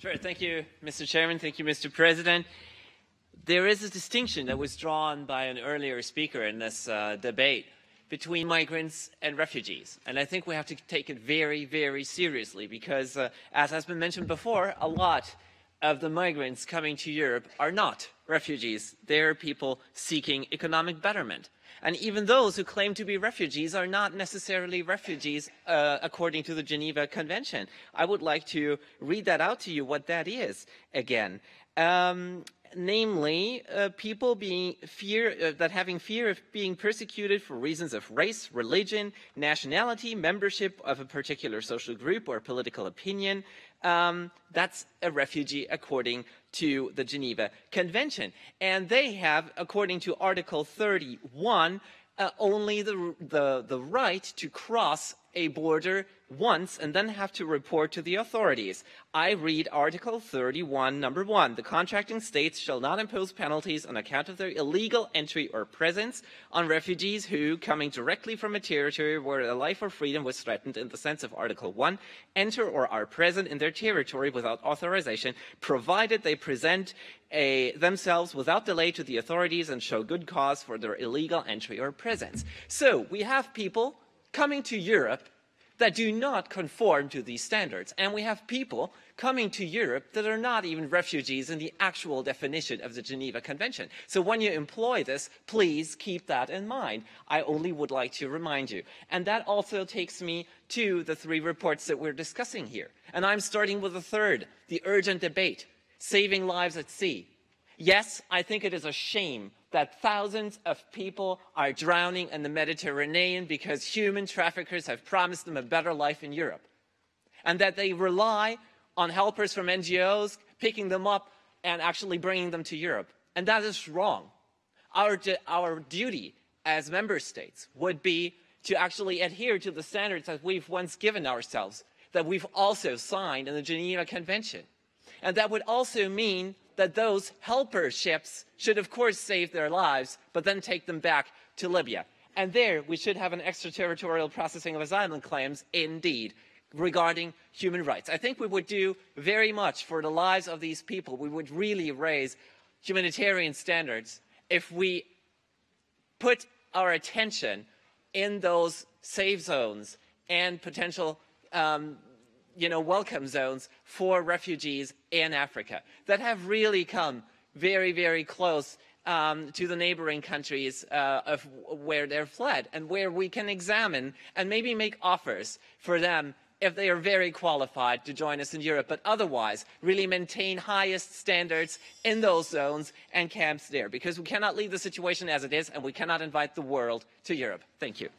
Sure. Thank you, Mr. Chairman. Thank you, Mr. President. There is a distinction that was drawn by an earlier speaker in this debate between migrants and refugees. And I think we have to take it very, very seriously because, as has been mentioned before, a lot of the migrants coming to Europe are not refugees. They're people seeking economic betterment. And even those who claim to be refugees are not necessarily refugees according to the Geneva Convention. I would like to read that out to you, what that is again. Namely, people having fear of being persecuted for reasons of race, religion, nationality, membership of a particular social group or political opinion. That's a refugee according to the Geneva Convention. And they have, according to Article 31, only the right to cross a border once and then have to report to the authorities. I read Article 31, number 1. The contracting states shall not impose penalties on account of their illegal entry or presence on refugees who, coming directly from a territory where their life or freedom was threatened in the sense of Article 1, enter or are present in their territory without authorization, provided they present themselves without delay to the authorities and show good cause for their illegal entry or presence. So we have people coming to Europe that do not conform to these standards. And we have people coming to Europe that are not even refugees in the actual definition of the Geneva Convention. So when you employ this, please keep that in mind. I only would like to remind you. And that also takes me to the 3 reports that we're discussing here. And I'm starting with the third, the urgent debate, saving lives at sea. Yes, I think it is a shame that thousands of people are drowning in the Mediterranean because human traffickers have promised them a better life in Europe. And that they rely on helpers from NGOs picking them up and actually bringing them to Europe. And that is wrong. Our duty as member states would be to actually adhere to the standards that we've once given ourselves, that we've also signed in the Geneva Convention. And that would also mean that those helper ships should, of course, save their lives, but then take them back to Libya. And there, we should have an extraterritorial processing of asylum claims, indeed, regarding human rights. I think we would do very much for the lives of these people. We would really raise humanitarian standards if we put our attention in those safe zones and potential welcome zones for refugees in Africa that have really come very, very close to the neighboring countries of where they're fled, and where we can examine and maybe make offers for them if they are very qualified to join us in Europe, but otherwise really maintain highest standards in those zones and camps there, because we cannot leave the situation as it is, and we cannot invite the world to Europe. Thank you.